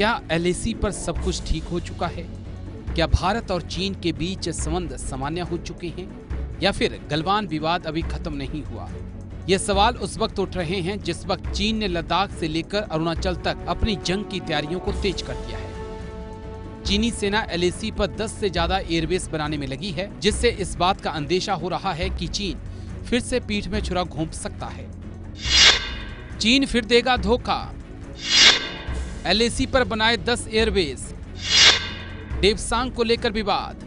क्या LAC पर सब कुछ ठीक हो चुका है? क्या भारत और चीन के बीच संबंध सामान्य हो चुके हैं या फिर गलवान विवाद अभी खत्म नहीं हुआ? ये सवाल उस वक्त उठ रहे हैं जिस वक्त चीन ने लद्दाख से लेकर अरुणाचल तक अपनी जंग की तैयारियों को तेज कर दिया है। चीनी सेना LAC पर 10 से ज्यादा एयरबेस बनाने में लगी है, जिससे इस बात का अंदेशा हो रहा है कि चीन फिर से पीठ में छुरा घोंप सकता है। चीन फिर देगा धोखा, LAC पर बनाए 10 एयरबेस, डेप्सांग को लेकर विवाद।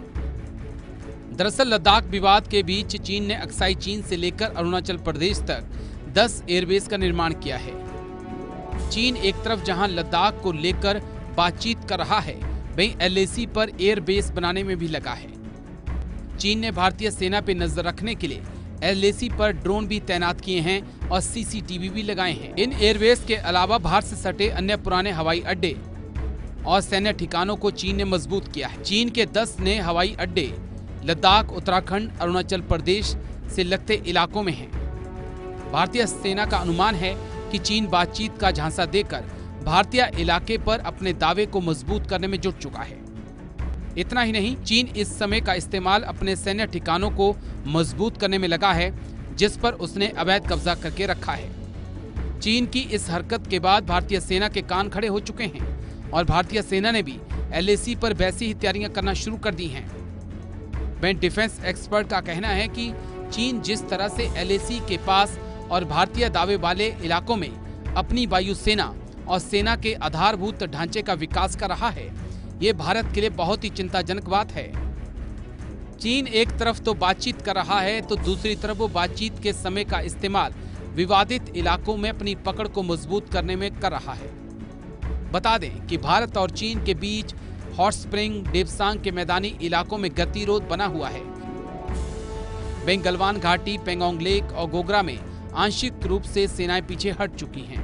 दरअसल लद्दाख विवाद के बीच चीन ने अक्साई चीन से लेकर अरुणाचल प्रदेश तक 10 एयरबेस का निर्माण किया है। चीन एक तरफ जहां लद्दाख को लेकर बातचीत कर रहा है, वहीं LAC पर एयरबेस बनाने में भी लगा है। चीन ने भारतीय सेना पर नजर रखने के लिए LAC पर ड्रोन भी तैनात किए हैं और CCTV भी लगाए हैं। इन एयरबेस के अलावा भारत से सटे अन्य पुराने हवाई अड्डे और सैन्य ठिकानों को चीन ने मजबूत किया है। चीन के 10 नए हवाई अड्डे लद्दाख, उत्तराखंड, अरुणाचल प्रदेश से लगते इलाकों में हैं। भारतीय सेना का अनुमान है कि चीन बातचीत का झांसा देकर भारतीय इलाके पर अपने दावे को मजबूत करने में जुट चुका है। इतना ही नहीं, चीन इस समय का इस्तेमाल अपने सैन्य ठिकानों को मजबूत करने में लगा है, जिस पर उसने अवैध कब्जा करके रखा है। चीन की इस हरकत के बाद भारतीय सेना के कान खड़े हो चुके हैं और भारतीय सेना ने भी LAC पर वैसी ही तैयारियां करना शुरू कर दी हैं। वहीं डिफेंस एक्सपर्ट का कहना है कि चीन जिस तरह से LAC के पास और भारतीय दावे वाले इलाकों में अपनी वायुसेना और सेना के आधारभूत ढांचे का विकास कर रहा है, ये भारत के लिए बहुत ही चिंताजनक बात है। चीन एक तरफ तो बातचीत कर रहा है, तो दूसरी तरफ वो बातचीत के समय का इस्तेमाल विवादित इलाकों में अपनी पकड़ को मजबूत करने में कर रहा है। बता दें कि भारत और चीन के बीच हॉट स्प्रिंग, डेप्सांग के मैदानी इलाकों में गतिरोध बना हुआ है। वहीं गलवान घाटी, पेंगोंग लेक और गोगरा में आंशिक रूप से सेनाएं पीछे हट चुकी हैं।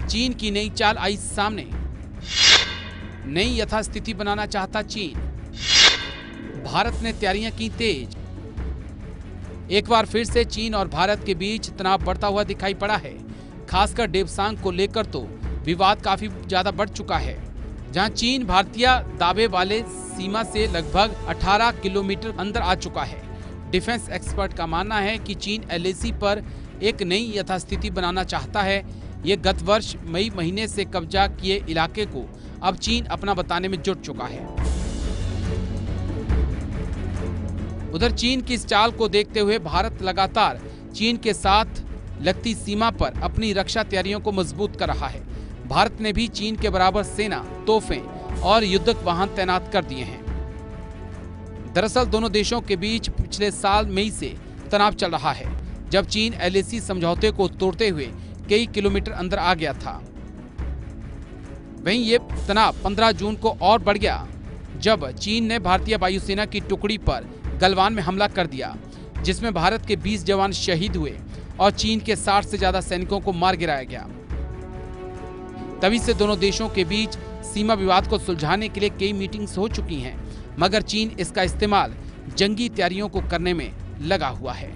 चीन की नई चाल आई सामने, नई यथास्थिति बनाना चाहता चीन। भारत ने तैयारियां की तेज। एक बार फिर से चीन और भारत के बीच तनाव बढ़ता हुआ दिखाई पड़ा है। खासकर डेप्सांग को लेकर तो विवाद काफी ज्यादा बढ़ चुका है, जहां चीन भारतीय दावे वाले सीमा से लगभग 18 किलोमीटर अंदर आ चुका है। डिफेंस एक्सपर्ट का मानना है कि चीन LAC पर एक नई यथास्थिति बनाना चाहता है। ये गत वर्ष मई महीने से कब्जा किए इलाके को अब चीन अपना बताने में जुट चुका है। उधर चीन की इस चाल को देखते हुए भारत लगातार चीन के साथ लगती सीमा पर अपनी रक्षा तैयारियों को मजबूत कर रहा है। भारत ने भी चीन के बराबर सेना, तोफें और युद्धक वाहन तैनात कर दिए हैं। दरअसल दोनों देशों के बीच पिछले साल मई से तनाव चल रहा है, जब चीन LAC समझौते को तोड़ते हुए कई किलोमीटर अंदर आ गया था। वहीं ये तनाव 15 जून को और बढ़ गया, जब चीन ने भारतीय वायुसेना की टुकड़ी पर गलवान में हमला कर दिया, जिसमें भारत के 20 जवान शहीद हुए और चीन के 60 से ज्यादा सैनिकों को मार गिराया गया। तभी से दोनों देशों के बीच सीमा विवाद को सुलझाने के लिए कई मीटिंग्स हो चुकी हैं, मगर चीन इसका इस्तेमाल जंगी तैयारियों को करने में लगा हुआ है।